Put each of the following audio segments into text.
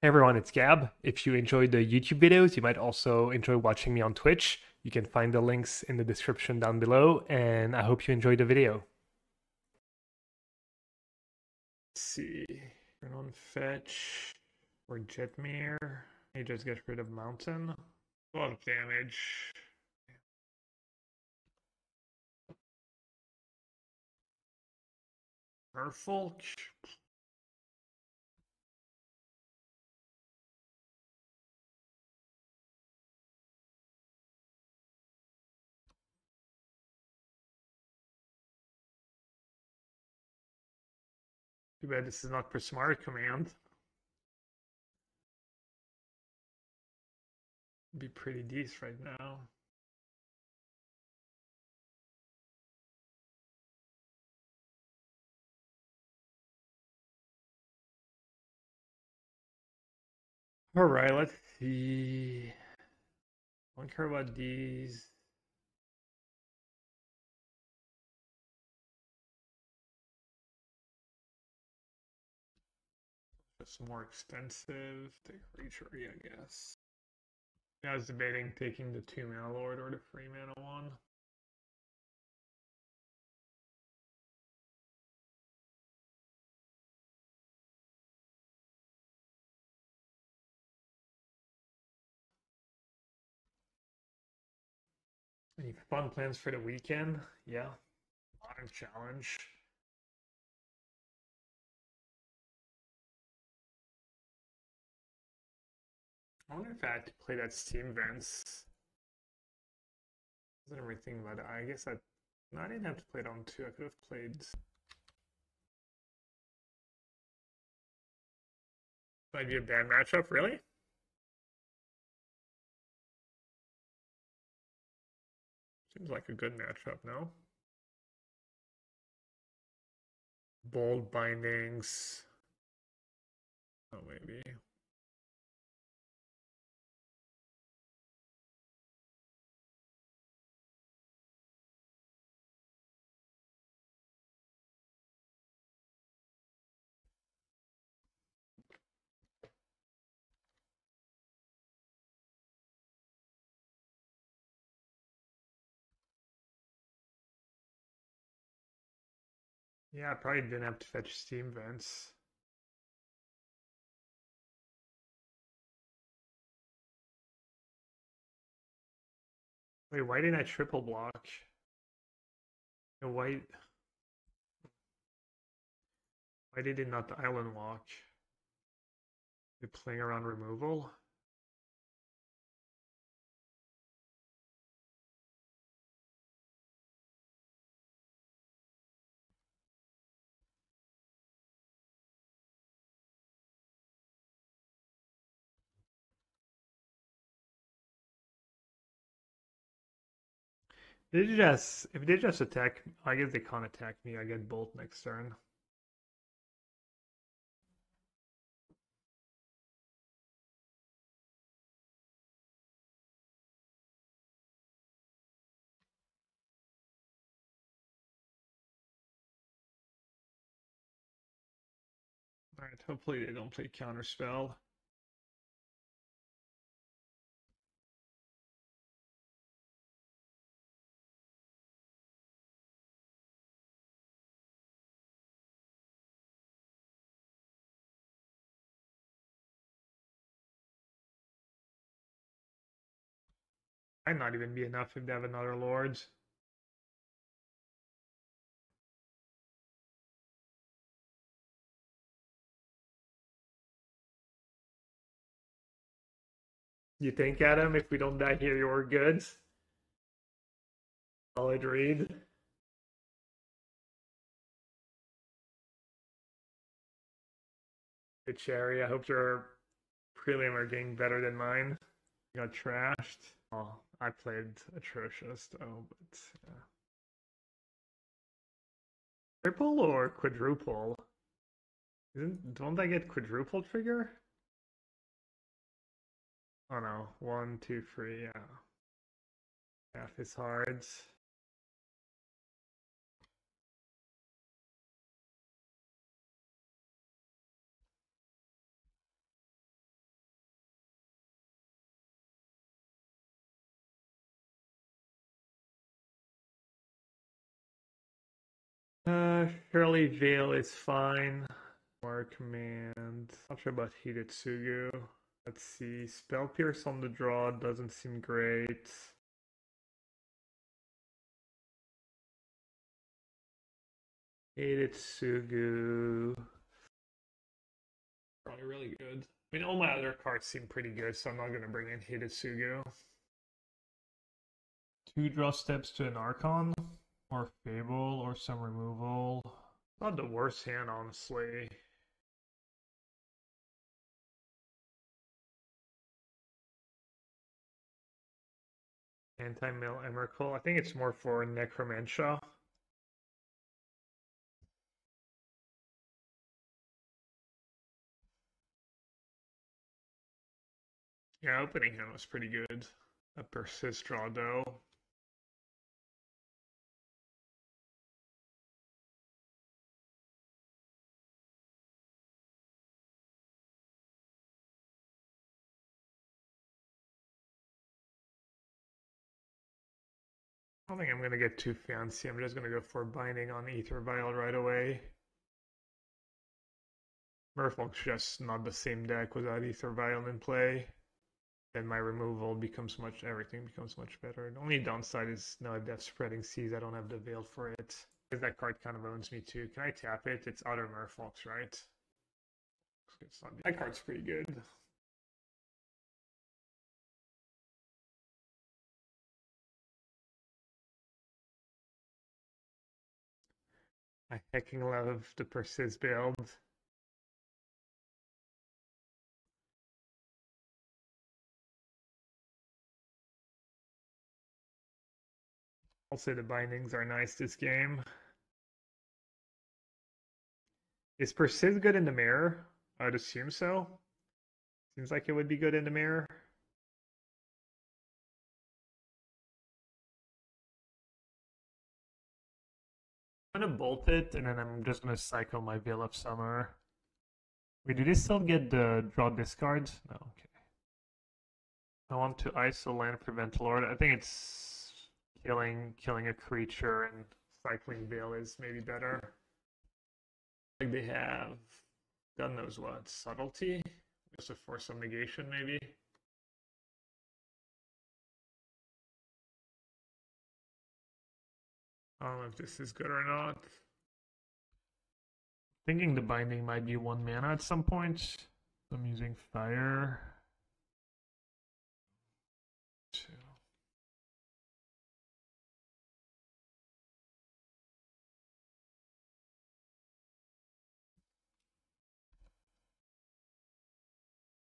Hey everyone, it's Gab. If you enjoyed the YouTube videos, you might also enjoy watching me on Twitch. You can find the links in the description down below, and I hope you enjoyed the video. Let's see. Turn on fetch or Jetmir. He just gets rid of mountain. A lot of damage. Merfolk. Too bad this is not Prismari Command. Be pretty decent right now. Alright, let's see. I don't care about these. Just more expensive. Take Reachery, I guess. Yeah, I was debating taking the 2-mana Lord or the 3-mana one. Any fun plans for the weekend? Yeah. Modern Challenge. I wonder if I had to play that Steam Vents. I wasn't really thinking about it. I guess no, I didn't have to play it on 2. I could have played. Might be a bad matchup, really? Seems like a good matchup, no? Bold bindings. Oh, maybe. Yeah, I probably didn't have to fetch Steam Vents. Wait, why didn't I triple block? Why did it not island walk? They playing around removal? If they just attack, I guess they can't attack me. I get bolt next turn. Alright, hopefully they don't play counterspell. Might not even be enough if they have another Lord. You think, Adam, if we don't die here, you're good? Solid read. Good cherry. I hope your prelim are getting better than mine. Got trashed. Oh, I played atrocious though, but yeah. Triple or quadruple? Don't I get quadruple trigger? Oh no, 1, 2, 3, yeah. Half is hard. Shirley Veil is fine. More command. Not sure about Hidetsugu. Let's see. Spell Pierce on the draw doesn't seem great. Hidetsugu. Probably really good. I mean, all my other cards seem pretty good, so I'm not going to bring in Hidetsugu. 2 draw steps to an Archon, or Fable, or some removal. Not the worst hand, honestly. Anti-mill Emrakul. I think it's more for Necromantia. Yeah, opening hand was pretty good. A Persist draw, though. I don't think I'm going to get too fancy. I'm just going to go for binding on Aether Vial right away. Merfolk's just not the same deck without Aether Vial in play. Then my removal becomes everything becomes much better. The only downside is now if that's Spreading Seas, I don't have the Veil for it. Because that card kind of owns me too. Can I tap it? It's other Merfolks, right? That card's pretty good. I hecking love the Persist build. I'll say the bindings are nice this game. Is Persist good in the mirror? I would assume so. Seems like it would be good in the mirror. I'm gonna bolt it, and then I'm just gonna cycle my Veil of Summer. Wait, did they still get the draw discard? No, okay. I want to ISO land Prevent Lord. I think it's killing a creature and cycling Veil is maybe better. Like they have, God knows what, subtlety? Just to force some negation, maybe? I don't know if this is good or not. Thinking the binding might be 1 mana at some point. I'm using fire. 2.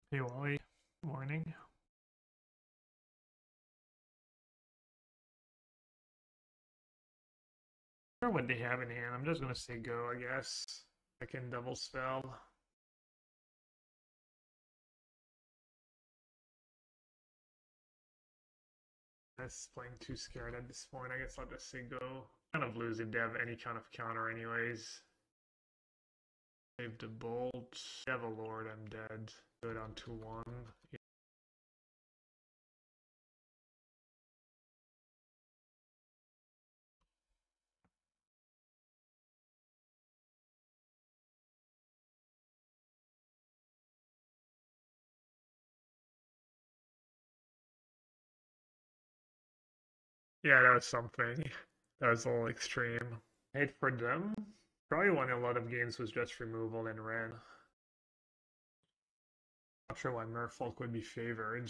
Hey Wally, morning. I don't know what they have in hand. I'm just gonna say go, I guess. I can double spell. That's playing too scared at this point. I guess I'll just say go. Kind of lose if they have any kind of counter anyways. Save the bolt. Devil Lord, I'm dead. Go down to 1. Yeah, that was something. That was a little extreme. Hate for them. Probably won a lot of games was just removal and Wrenn. Not sure why Merfolk would be favored.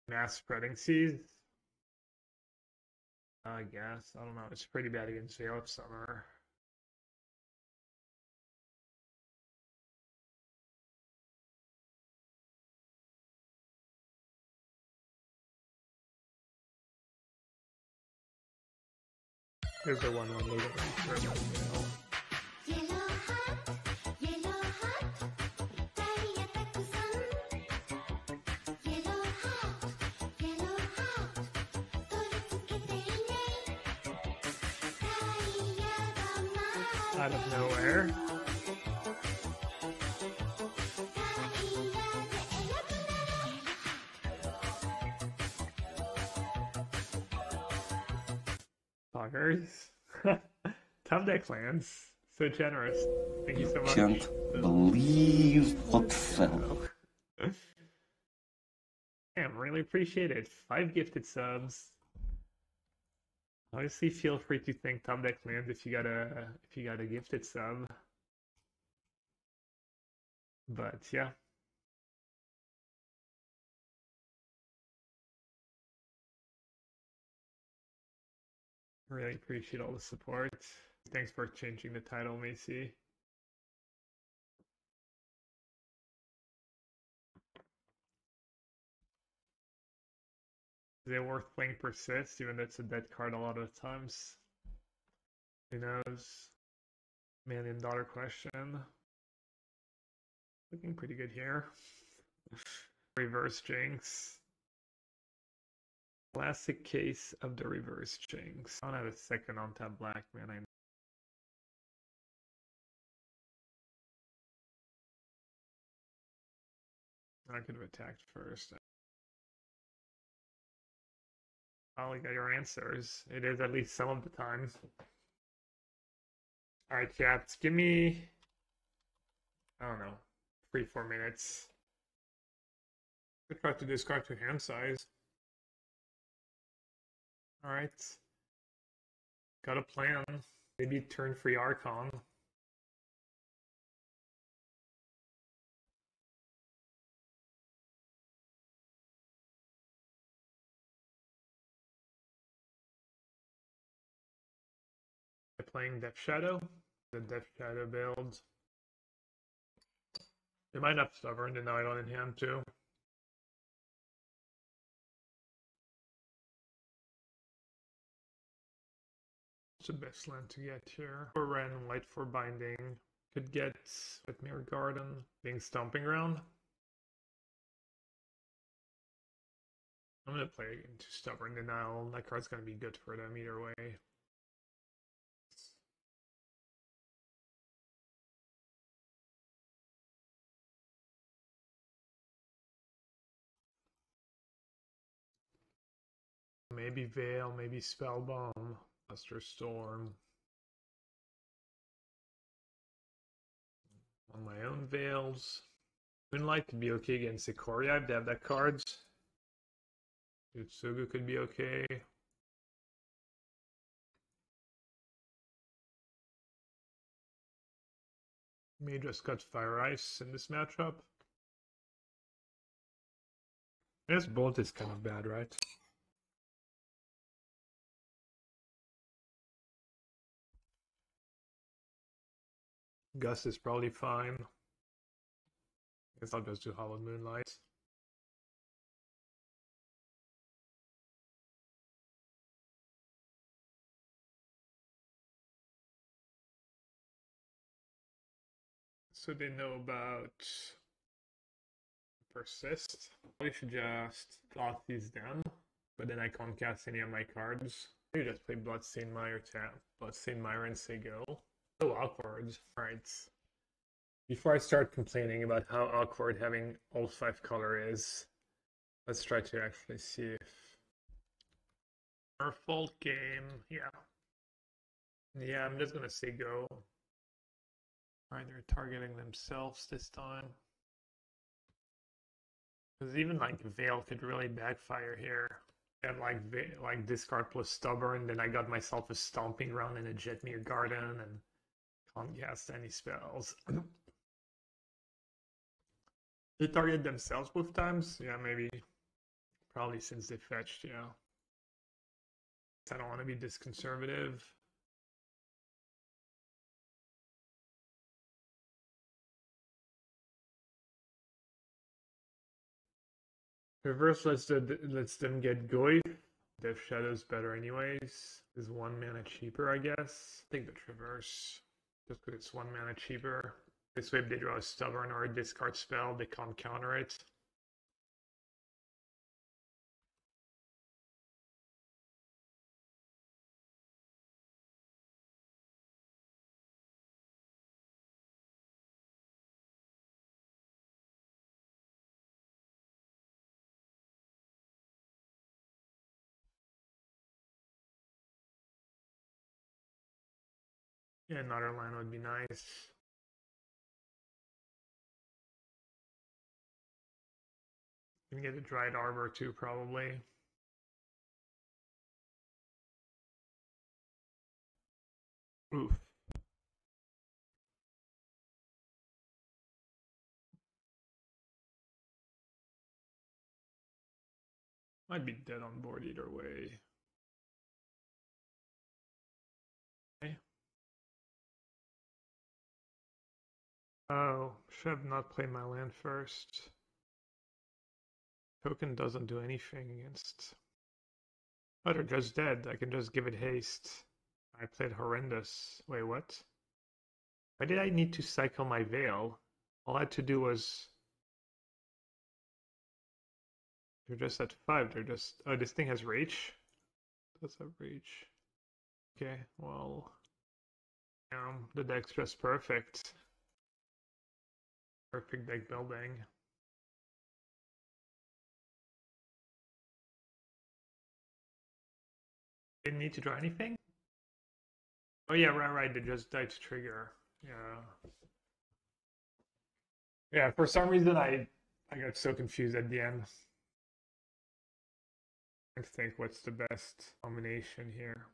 Mass Spreading Seas? I guess. I don't know. It's pretty bad against Veil of Summer. Here's the 1-1 logo. Out of nowhere. Planeswalkers. Top deck lands. So generous. Thank you so much. Can't believe what fell. Damn, really appreciate it. 5 gifted subs. Obviously, feel free to thank top deck lands if you got a gifted sub. But yeah. Really appreciate all the support. Thanks for changing the title, Macy. Is it worth playing Persist, even though it's a dead card a lot of times? Who knows? $1,000,000 question. Looking pretty good here. Reverse Jinx. Classic case of the reverse Jinx. I don't have a second on tap black, man. I could have attacked first. Finally got your answers. It is at least some of the time. Alright, chat. Give me, I don't know, 3-4 minutes. I try to discard to hand size. Alright. Got a plan. Maybe turn free Archon. Playing Death Shadow. The Death Shadow build. They might have Stubborn and Night on in hand too. What's the best land to get here? For Wrenn, Light for Binding. Could get Jetmir Garden, being Stomping Ground. I'm gonna play into Stubborn Denial. That card's gonna be good for them either way. Maybe Veil, maybe Spellbomb, Luster Storm. On my own Veils. Moonlight could be okay against Ikoria if they have that cards. Hidetsugu could be okay. May just cut Fire Ice in this matchup. I guess Bolt is kind of bad, right? Gust is probably fine. I guess I'll just do Hallowed Moonlight. So they know about Persist. Probably should just Thoughtseize them, but then I can't cast any of my cards. Maybe just play Bloodstained Mire tap. Bloodstained Mire and say go. So awkward. Alright. Before I start complaining about how awkward having all 5 color is, let's try to actually see if our fault game, yeah. Yeah, I'm just gonna say go. Alright, they're targeting themselves this time. Because even like Veil could really backfire here. And like discard plus Stubborn, then I got myself a Stomping Ground and a Jetmir Garden and can't cast any spells. They target themselves both times? Yeah, maybe. Probably since they fetched, yeah. I don't want to be this conservative. Reverse lets them get Goy. Death Shadow's better anyways. Is 1 mana cheaper, I guess. I think the Traverse. Just because it's 1 mana cheaper. This way if they draw a Stubborn or a discard spell, they can't counter it. Yeah, another land would be nice. You can get a Dried Arbor too, probably. Oof. Might be dead on board either way. Okay. Oh, should have not played my land first. Token doesn't do anything against... Oh, they're just dead. I can just give it haste. I played horrendous. Wait, what? Why did I need to cycle my Veil? All I had to do was... They're just at 5. They're just... Oh, this thing has Rage? Does have Rage. Okay, well... the deck's just perfect. Perfect deck building. Didn't need to draw anything? Oh yeah, right, they just died to trigger. Yeah. Yeah, for some reason I got so confused at the end. I think what's the best combination here.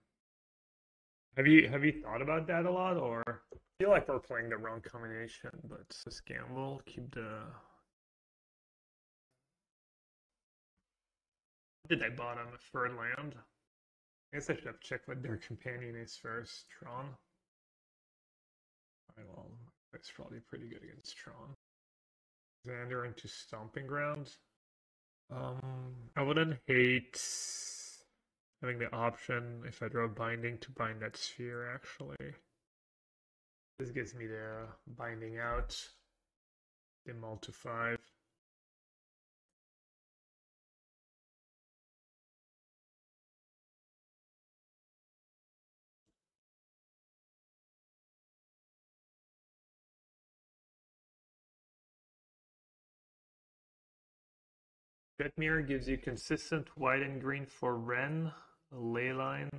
Have you thought about that a lot, or I feel like we're playing the wrong combination, but just gamble, keep the... Did I bottom a third land? I guess I should have checked what their companion is first. Tron. Alright, well, it's probably pretty good against Tron. Xander into Stomping Ground. I wouldn't hate having the option, if I draw Binding, to bind that sphere, actually. This gives me the Binding out. Demol to 5. Jetmir gives you consistent white and green for Wrenn, Leyline.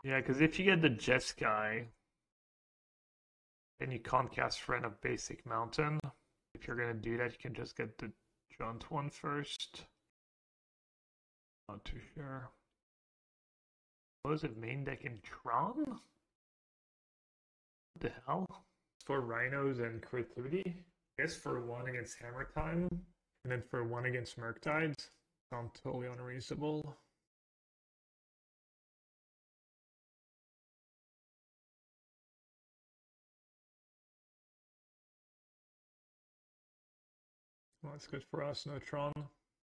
Yeah, because if you get the Jeskai, then you can't cast Wrenn of Basic Mountain. If you're gonna do that, you can just get the Jaunt one first. Not too sure. What was it, main deck in Tron? What the hell? For Rhinos and Creativity? I guess for 1 against Hammer Time. And then for 1 against Murktides, sounds totally unreasonable. Well, that's good for us, no Tron.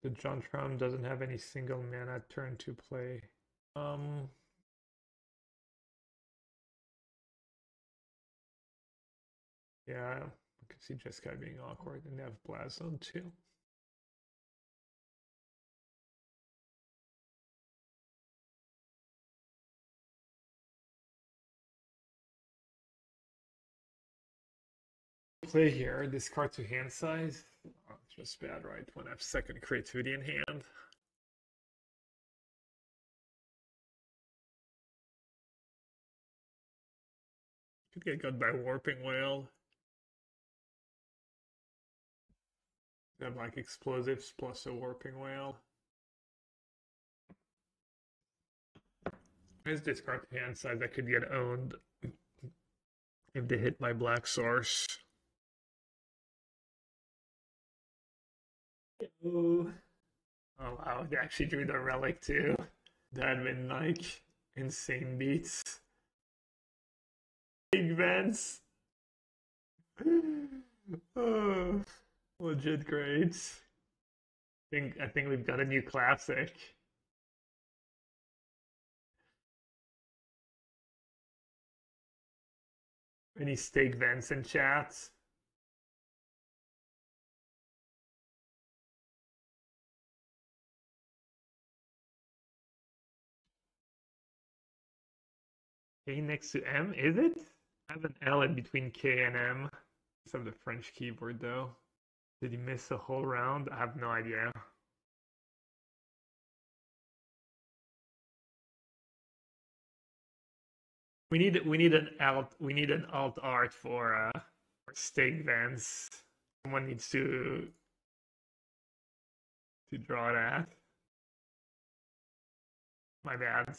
The Jontron doesn't have any single mana turn to play. Yeah, I can see Jeskai being awkward, and they have Blast Zone too. Play here, discard to hand size. Oh, it's just bad, right? When I have second Creativity in hand. Could get got by Warping Whale. Have like explosives plus a Warping Whale. As discard to hand size, that could get owned if they hit my black source. Oh wow, they actually drew the relic too. That'd been like insane beats. Big Vents. Oh, legit great. I think we've got a new classic. Any Stake Vents in chat? K next to M, is it? I have an L in between K and M. Just have the French keyboard though. Did he miss a whole round? I have no idea. We need an alt art for stake vents. Someone needs to draw that. My bad.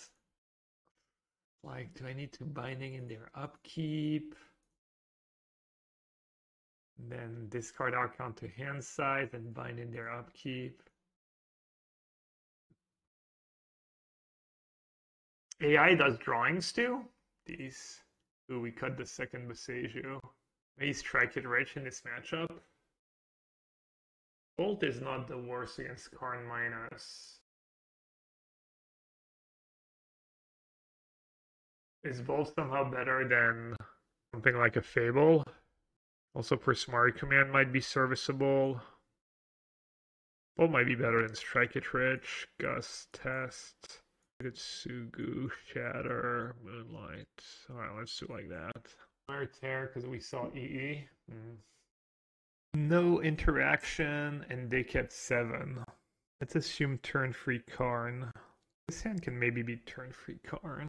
Like, do I need to binding in their upkeep? Then discard Archon to hand size and bind in their upkeep. AI does drawings too. These. Ooh, we cut the second Boseiju. May strike it rich in this matchup. Bolt is not the worst against Karn minus. Is Bolt somehow better than something like a Fable? Also, Prismari Command might be serviceable. Bolt might be better than Strike It Rich, Gust, Test, Hidetsugu, Shatter, Moonlight. Alright, let's do like that. Fire Tear, because we saw EE. No interaction, and they kept 7. Let's assume turn-free Karn. This hand can maybe be turn-free Karn.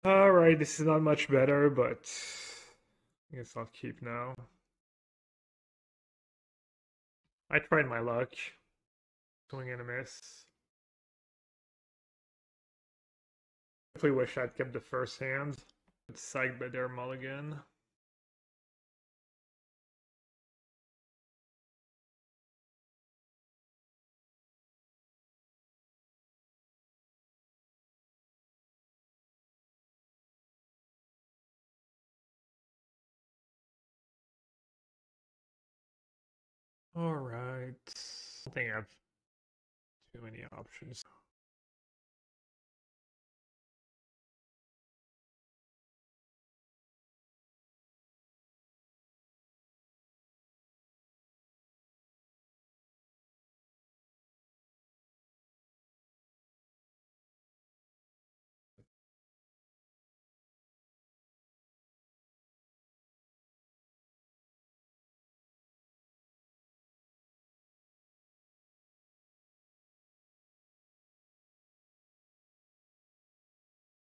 Alright, this is not much better, but I guess I'll keep now. I tried my luck. Swing and a miss. Definitely wish I'd kept the first hand. It's psyched by their mulligan. Alright. I don't think I have too many options.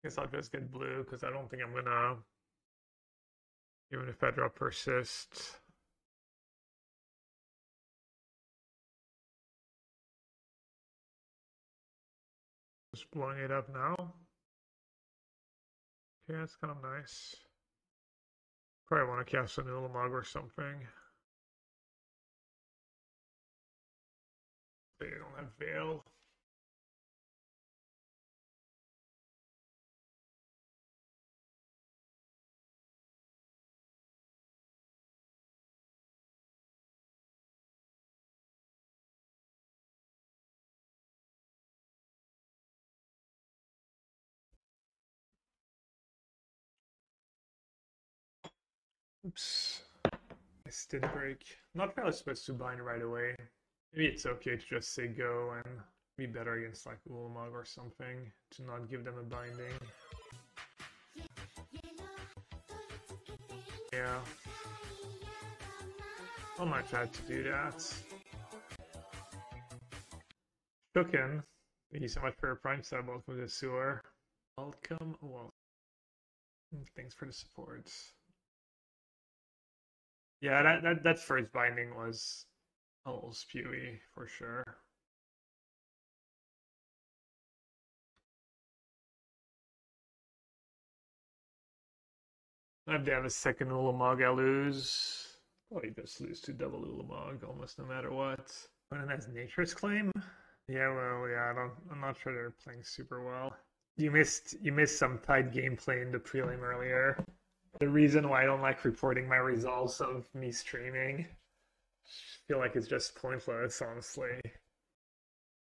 Guess I'll just get blue because I don't think I'm gonna, even if I draw Persist. Just blowing it up now. Okay, that's kind of nice. Probably want to cast a Ulamog or something. They don't have Veil. Oops. I did break. Not really supposed to bind right away. Maybe it's okay to just say go and be better against like Ulamog or something to not give them a binding. Yeah. I might try to do that. Shooken, thank you so much for your prime sub. Welcome to the sewer. Welcome. Thanks for the support. Yeah, that first binding was a little spewy for sure. If they have a second Ulamog, I lose. Probably just lose to double Ulamog almost no matter what. When it has Nature's Claim? Yeah, well, yeah, I'm not sure they're playing super well. You missed some tight gameplay in the prelim earlier. The reason why I don't like reporting my results of me streaming, I feel like it's just pointless, honestly.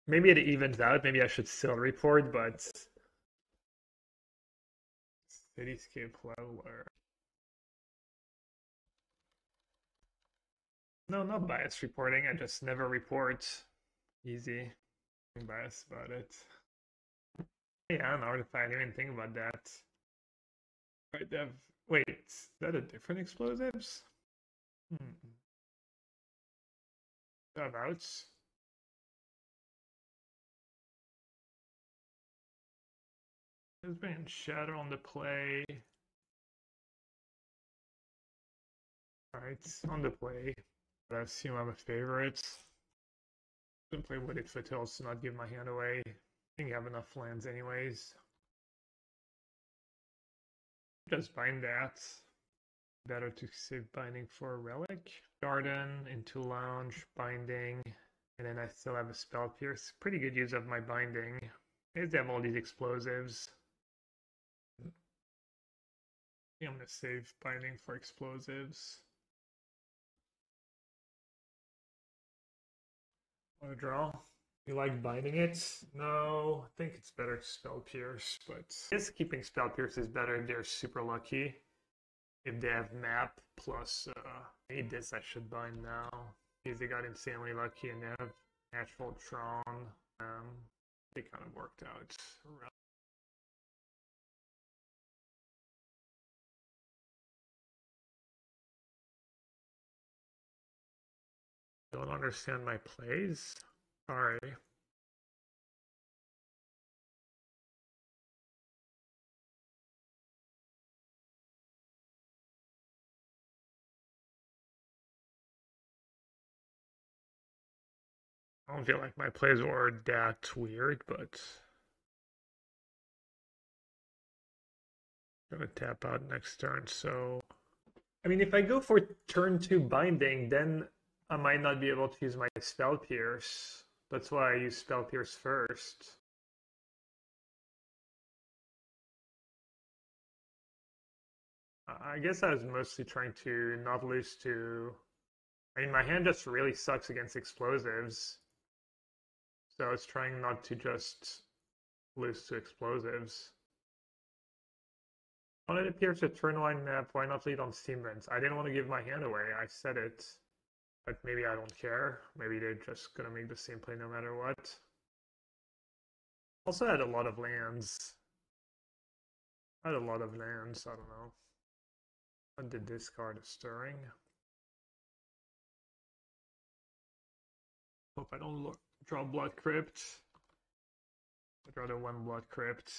Maybe it evens out. Maybe I should still report, but Cityscape Leveler. No, not bias reporting. I just never report. Easy. I'm biased about it. Yeah, an artifact. I didn't even think about that. Right, they have. Wait, is that a different explosives? Thereabouts. There's been Shadow on the play. Alright, on the play. But I assume I'm a favorite. I'm gonna play Wooded Foothills to not give my hand away. I think I have enough lands anyways. Just bind that. Better to save binding for a relic. Garden, into lounge, binding. And then I still have a spell pierce. Pretty good use of my binding. I have all these explosives. I think I'm gonna save binding for explosives. Want to draw? You like binding it? No, I think it's better spell pierce, but I guess keeping spell pierce is better if they're super lucky. If they have map plus maybe this I should bind now. Because they got insanely lucky and they have natural Tron. They kind of worked out. Don't understand my plays? Sorry. I don't feel like my plays were that weird, but I'm gonna tap out next turn, so I mean if I go for turn 2 binding, then I might not be able to use my spell pierce. That's why I use spell pierce first. I guess I was mostly trying to not lose to... I mean, my hand just really sucks against explosives. So I was trying not to just lose to explosives. When it appears a turn line map, why not lead on Steam Vents? I didn't want to give my hand away, I said it. But maybe I don't care. Maybe they're just gonna make the same play no matter what. Also had a lot of lands. I don't know. I did discard a Stirring. Hope I don't draw Blood Crypt. I'd rather one Blood Crypt.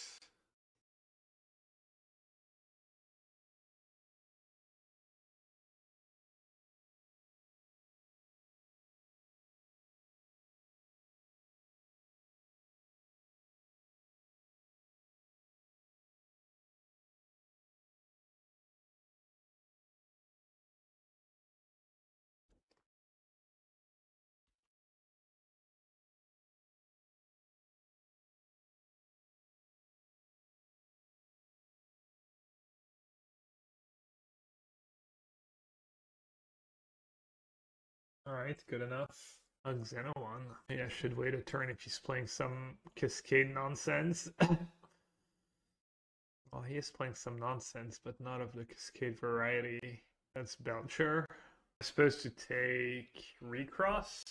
Alright, good enough. Xander one. Maybe I should wait a turn if he's playing some Cascade nonsense. Well, he is playing some nonsense, but not of the Cascade variety. That's Belcher. I'm supposed to take Recross.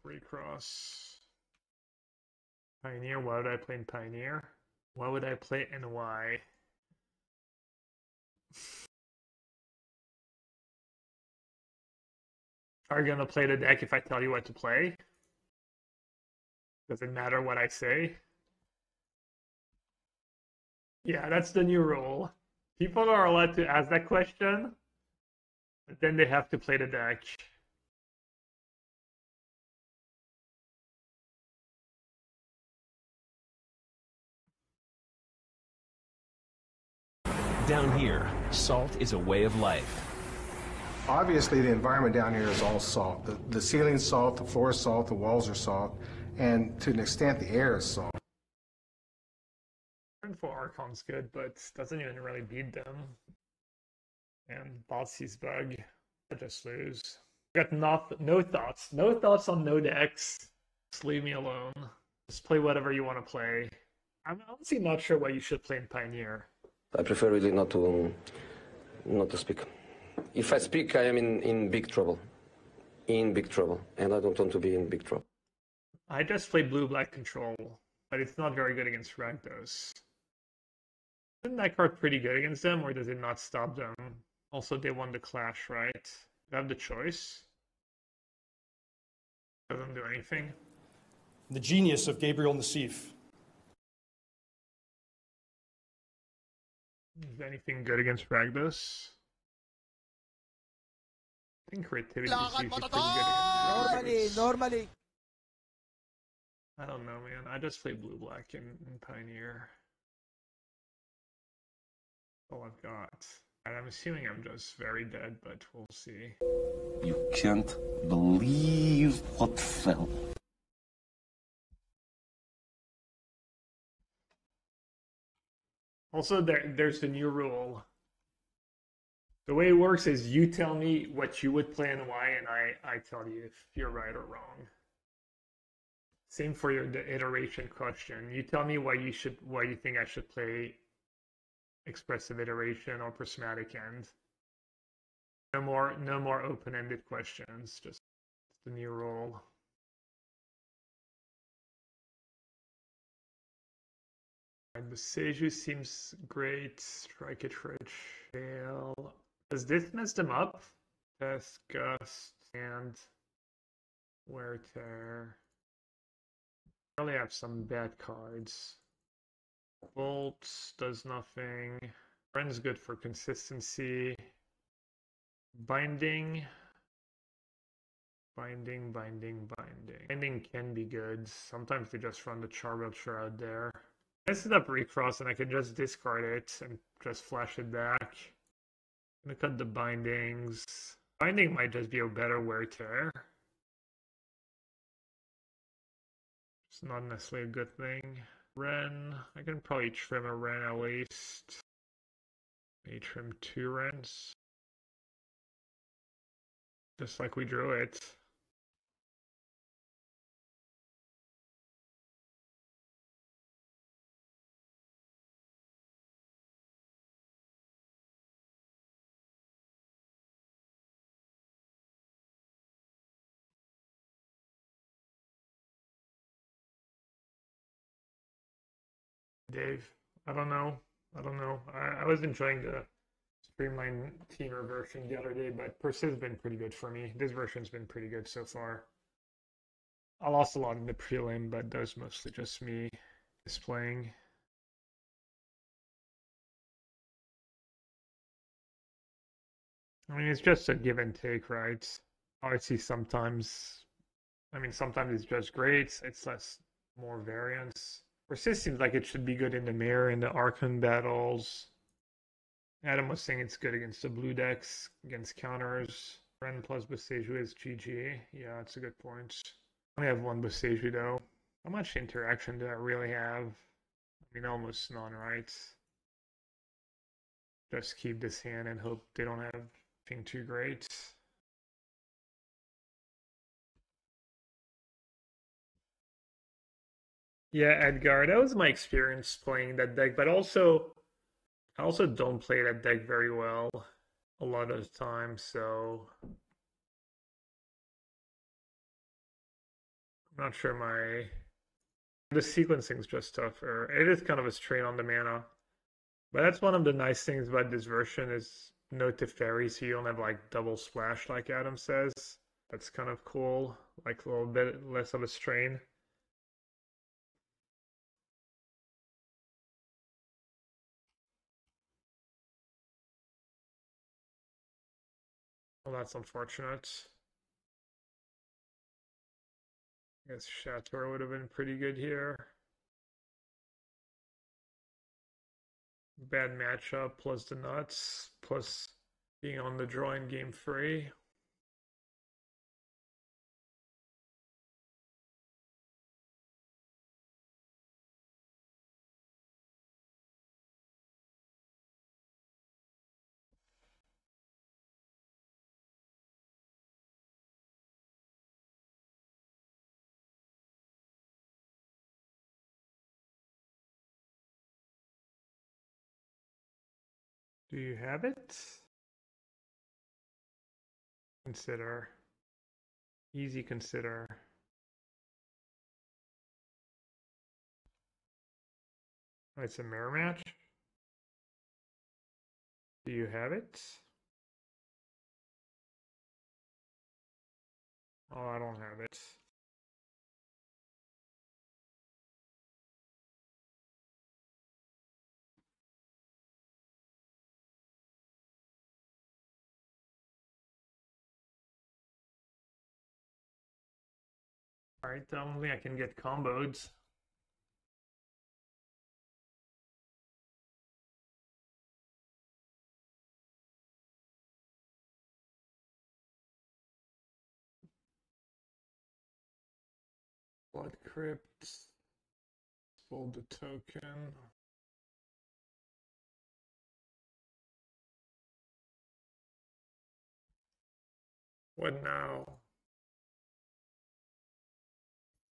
Recross. Pioneer. Why would I play in Pioneer? Why would I play and why? Are you gonna play the deck if I tell you what to play? Does it matter what I say? Yeah, that's the new rule. People are allowed to ask that question, but then they have to play the deck. Down here, salt is a way of life. Obviously, the environment down here is all salt. The ceiling's salt, the floor is salt, the walls are salt, and to an extent, the air is salt. Turn 4 Archon's good, but doesn't even really beat them. And Thoughtseize bug. I just lose. Got no thoughts. No thoughts on no decks. Just leave me alone. Just play whatever you want to play. I'm honestly not sure what you should play in Pioneer. I prefer really not to speak. If I speak, I am in big trouble. In big trouble. And I don't want to be in big trouble. I just play blue-black control, but it's not very good against Rakdos. Isn't that card pretty good against them, or does it not stop them? Also, they won the clash, right? They have the choice. Doesn't do anything. The genius of Gabriel Nassif. Is anything good against Ragdos? I think creativity is usually pretty good against Ragdos. Normally. I don't know, man. I just play blue-black in Pioneer. All I've got. And I'm assuming I'm just very dead, but we'll see. You can't believe what fell. Also, there's the new rule. The way it works is you tell me what you would play and why, and I tell you if you're right or wrong. Same for the iteration question. You tell me why you think I should play expressive iteration or prismatic end. No more open-ended questions. Just the new rule. Boseiju seems great. Strike it rich. Fail. Does this mess them up? Aether Gust and Wear Tear. Probably have some bad cards. Bolt does nothing. Wren's good for consistency. Binding. Binding can be good. Sometimes they just run the Charbel Shroud there. I set up Recross and I can just discard it and just flash it back. I'm gonna cut the bindings. Binding might just be a better wear tear. It's not necessarily a good thing. Wrenn, I can probably trim a Wrenn at least. Maybe trim 2 Wrenns. Just like we drew it. Dave, I don't know. I was enjoying the Streamline Teamer version the other day, but Persist has been pretty good for me. This version's been pretty good so far. I lost a lot in the prelim, but that was mostly just me displaying. I mean, it's just a give and take, right? Obviously, sometimes it's just great. It's more variance. Persist seems like it should be good in the mirror in the Archon battles. Adam was saying it's good against the blue decks, against counters. Wrenn plus Boseiju is GG. Yeah, that's a good point. I only have one Boseiju though. How much interaction do I really have? I mean, almost none, right? Just keep this hand and hope they don't have anything too great. Yeah, Edgar, that was my experience playing that deck, but I also don't play that deck very well a lot of the time, so I'm not sure the sequencing's just tougher. It is kind of a strain on the mana. But that's one of the nice things about this version is no Teferi, so you don't have like double splash like Adam says. That's kind of cool, like a little bit less of a strain. Well, that's unfortunate. I guess Chateau would have been pretty good here. Bad matchup, plus the nuts, plus being on the draw in game 3. Do you have it? Consider. Easy consider. Oh, it's a mirror match? Do you have it? Oh, I don't have it. Alright, I don't think I can get comboed. Blood Crypt. Fold the token. What now?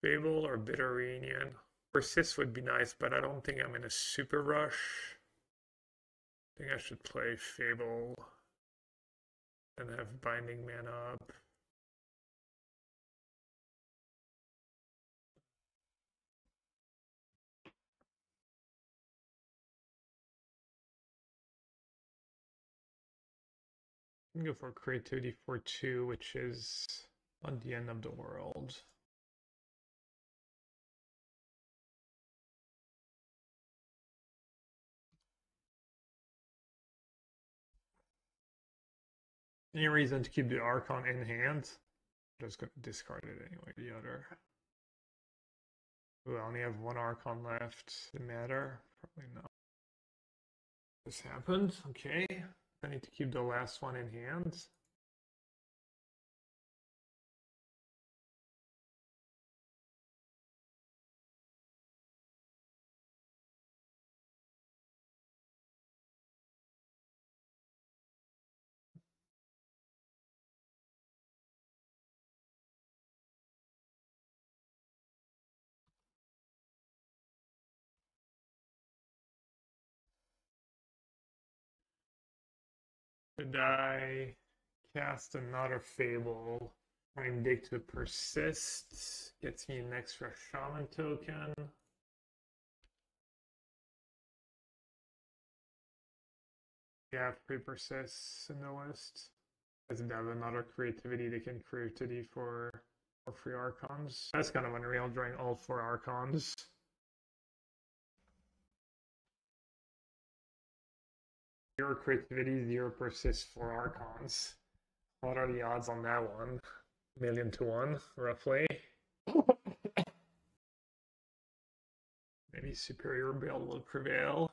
Fable or Bitter Reunion? Persist would be nice, but I don't think I'm in a super rush. I think I should play Fable and have Binding mana up. I can go for Creativity for 2, which is not the end of the world. Any reason to keep the Archon in hand? I'm just gonna discard it anyway, the other. Ooh, I only have one Archon left. Does it matter? Probably not. This happened, okay. I need to keep the last one in hand. Should I cast another Fable? Try and dig to Persist. Gets me an extra Shaman token. Yeah, free Persists in the list. Doesn't have another creativity, they can creativity for free Archons. That's kind of unreal, drawing all 4 Archons. Zero creativity, 0 persist, 4 Archons. What are the odds on that one? 1,000,000 to 1, roughly. Maybe superior build will prevail.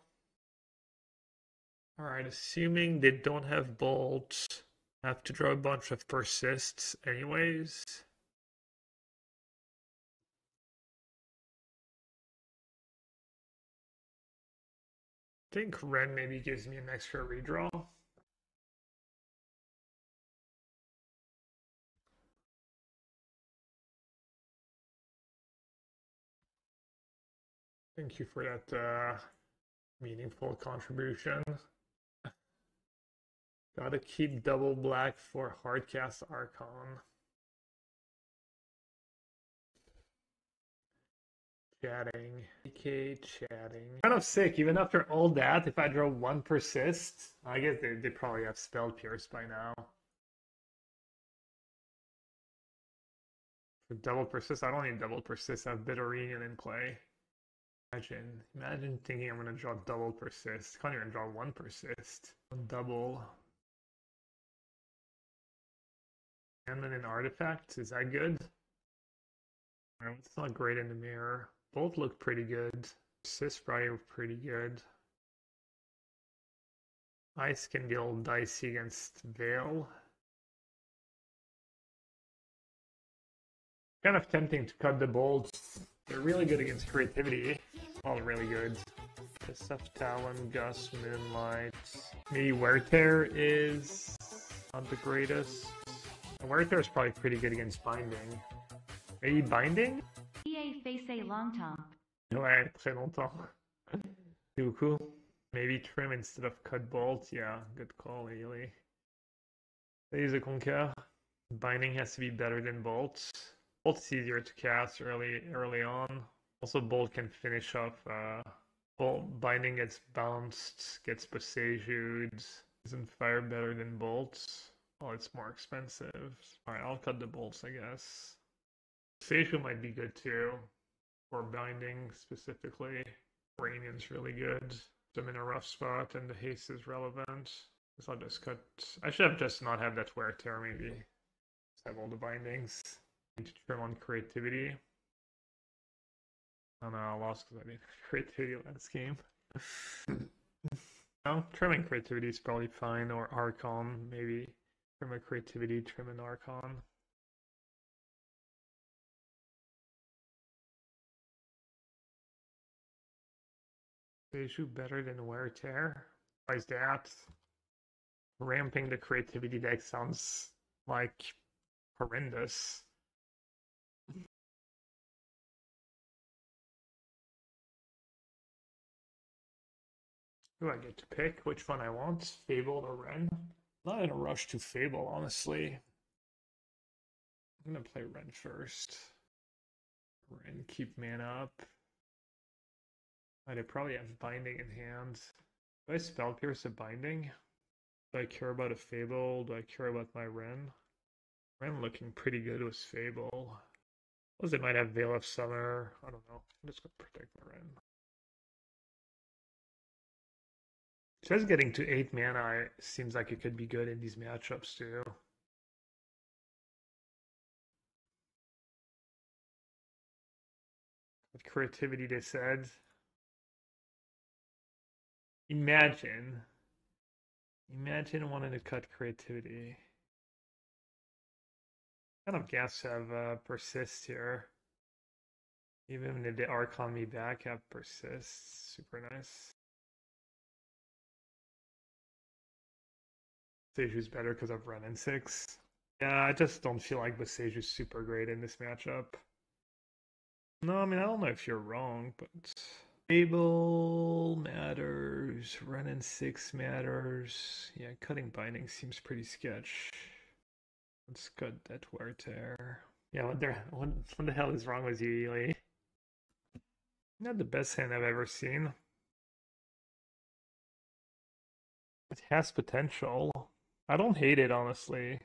Alright, assuming they don't have bolts, I have to draw a bunch of persists anyways. I think Wrenn maybe gives me an extra redraw. Thank you for that meaningful contribution. Gotta keep double black for hardcast Archon. Chatting. AK chatting. Kind of sick, even after all that, if I draw 1 persist, I guess they probably have Spell Pierce by now. For double persist, I don't need double persist, I have Bitter Reunion in play. Imagine thinking I'm gonna draw double persist. Can't even draw 1 persist. Double. And then an artifact, is that good? It's not great in the mirror. Both look pretty good. Persist probably pretty good. Ice can be a little dicey against Veil. Kind of tempting to cut the bolts. They're really good against creativity. All really good. Stuff Talon, Gust, Moonlight. Maybe Wear Tear is not the greatest. Wear Tear is probably pretty good against Binding. Maybe Binding? EA fait longtemps. Ouais, très longtemps. Too cool. Maybe Trim instead of Cut Bolt. Yeah, good call, really. Use a Conquer. Binding has to be better than Bolt. Bolt's easier to cast early on. Also, Bolt can finish off. Binding gets bounced, gets Boseiju. Isn't fire better than Bolts? Oh, it's more expensive. Alright, I'll cut the bolts, I guess. Boseiju might be good too. For Binding specifically. Reunion's really good. I'm in a rough spot and the haste is relevant. So I'll just cut. I should have just not had that Wear Tear maybe. Just have all the bindings. Need to trim on creativity. Oh no, I lost because I didn't creativity last game. No, trimming creativity is probably fine, or Archon, maybe. Trim a creativity, trim an Archon. Boseiju better than Wear Tear? Why is that? Ramping the creativity deck sounds like horrendous. Do I get to pick which one I want? Fable or Wrenn? Not in a rush to Fable, honestly. I'm gonna play Wrenn first. Wrenn, keep mana up. I'd probably have Binding in hand. Do I Spell Pierce a Binding? Do I care about a Fable? Do I care about my Wrenn? Wrenn looking pretty good with Fable. Plus it might have Veil of Summer. I don't know. I'm just gonna protect my Wrenn. Just getting to 8 mana seems like it could be good in these matchups too. With creativity, they said. Imagine wanting to cut creativity. Kind of guess have Persist here. Even if they Archon me back, have Persist. Super nice. Boseiju's better because of Wrenn and Six. Yeah, I just don't feel like Boseiju's super great in this matchup. No, I mean, I don't know if you're wrong, but Fable matters, Wrenn and Six matters. Yeah, cutting Binding seems pretty sketch. Let's cut that Wear Tear. Yeah, what the hell is wrong with you, Ely? Not the best hand I've ever seen. It has potential. I don't hate it, honestly,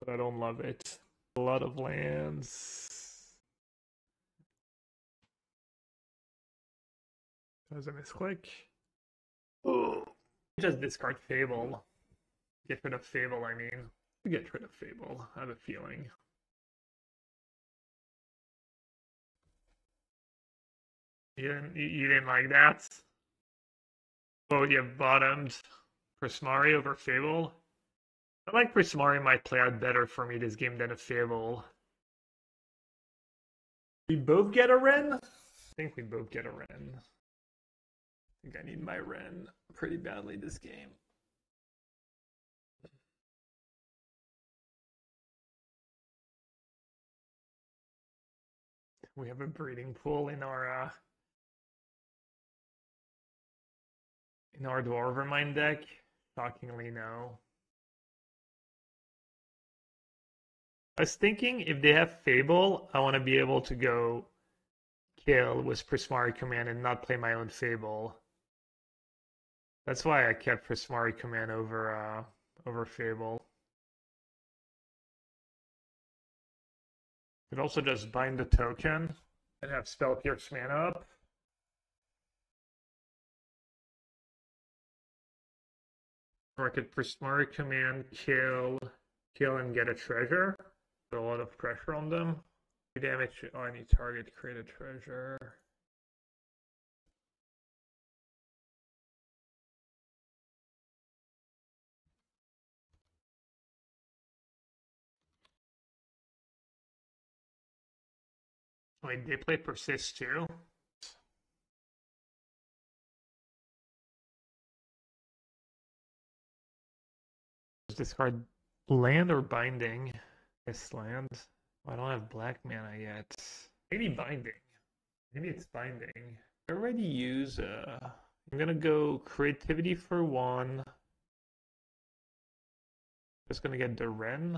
but I don't love it. A lot of lands. That was a misclick. Oh, just discard Fable. Get rid of Fable, I mean. Get rid of Fable, I have a feeling. You didn't like that? Oh, you have bottomed Prismari over Fable? I like Prismari might play out better for me this game than a Fable. We both get a Wrenn? I think we both get a Wrenn. I think I need my Wrenn pretty badly this game. We have a breeding pool in our Dwarven Mine deck. Shockingly, no. I was thinking if they have Fable, I want to be able to go kill with Prismari Command and not play my own Fable. That's why I kept Prismari Command over Fable. Could also just bind the token and have Spell Pierce mana up. Or I could Prismari Command, kill and get a treasure. Put a lot of pressure on them. 2 damage to any target, create a treasure. Wait, they play Persist too? Discard land or Binding? This land. Oh, I don't have black mana yet. Maybe Binding. Maybe it's Binding. I already use I'm gonna go creativity for 1. Just gonna get the Wrenn.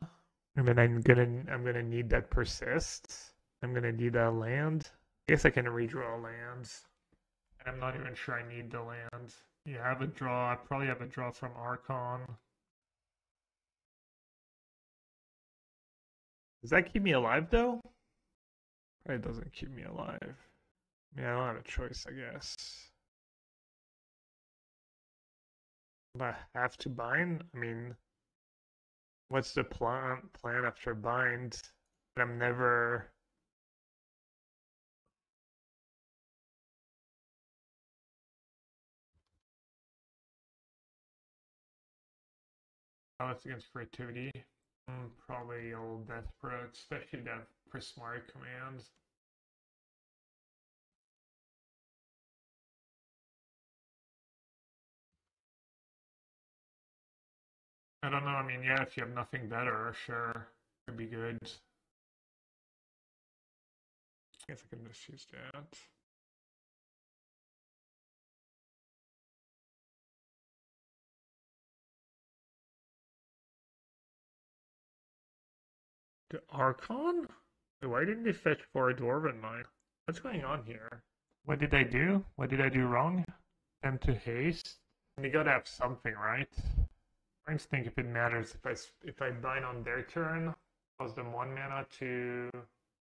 And then I'm gonna need that Persist. I'm gonna need that land. I guess I can redraw lands. I'm not even sure I need the land. Yeah, I have a draw. I probably have a draw from Archon. Does that keep me alive though? Probably doesn't keep me alive. Yeah, I don't have a choice, I guess. But I have to bind? I mean, what's the plan after bind? I'm never Balance against creativity. Probably a little desperate, especially that Prismari Command. I don't know, I mean, yeah, if you have nothing better, sure, could be good. I guess I can just use that. The Archon? Wait, why didn't they fetch for a Dwarven Mine? What's going on here? What did I do? What did I do wrong? Them to haste? And you gotta have something, right? I just think if it matters if I bind on their turn, cost them 1 mana to...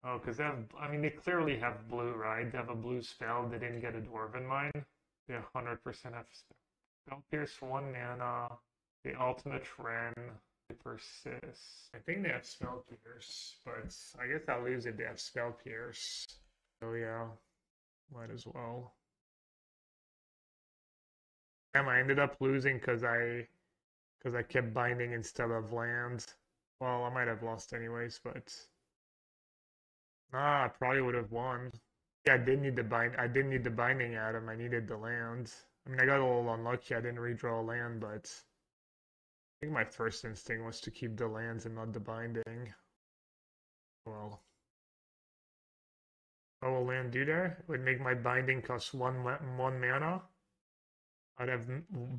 Oh, because they have... I mean, they clearly have blue, right? They have a blue spell. They didn't get a Dwarven Mine. They 100% have Spell Pierce 1 mana. The ultimate Wrenn. They persist. I think they have Spell Pierce, but I guess I'll lose if they have Spell Pierce. So yeah, might as well. Damn, I ended up losing because I kept binding instead of land. Well, I might have lost anyways, but I probably would have won. Yeah, I did need the didn't need the binding Adam. I needed the land. I mean, I got a little unlucky. I didn't redraw a land, but I think my first instinct was to keep the lands and not the binding. Well, what will land do there? It would make my binding cost one mana. I'd have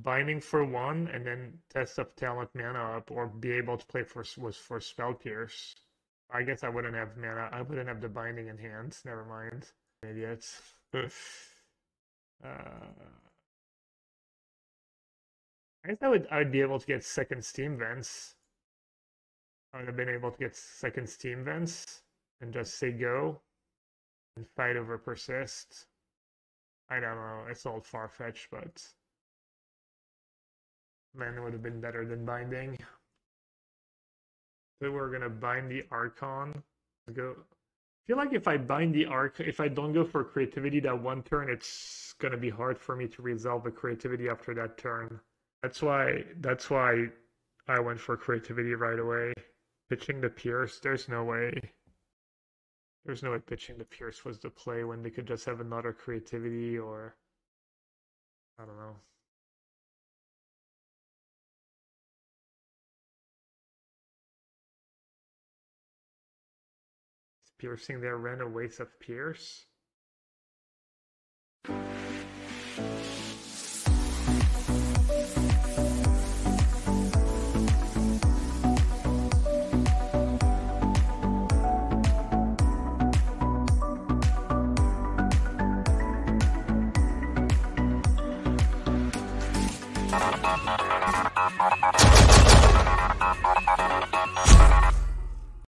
binding for 1 and then test of talent mana up, or be able to play for Spell Pierce. I guess I wouldn't have mana. I wouldn't have the binding in hand. Never mind. Idiots. I guess I'd be able to get second Steam Vents. I would have been able to get second Steam Vents and just say go and fight over Persist. I don't know. It's all far-fetched, but then it would have been better than binding. So we're gonna bind the Archon. Go. I feel like if I bind the if I don't go for creativity that one turn, it's gonna be hard for me to resolve the creativity after that turn. That's why I went for creativity right away. Pitching the Pierce, there's no way. There's no way pitching the Pierce was the play when they could just have another creativity, or I don't know. Is piercing their Wrenn a waste of Pierce?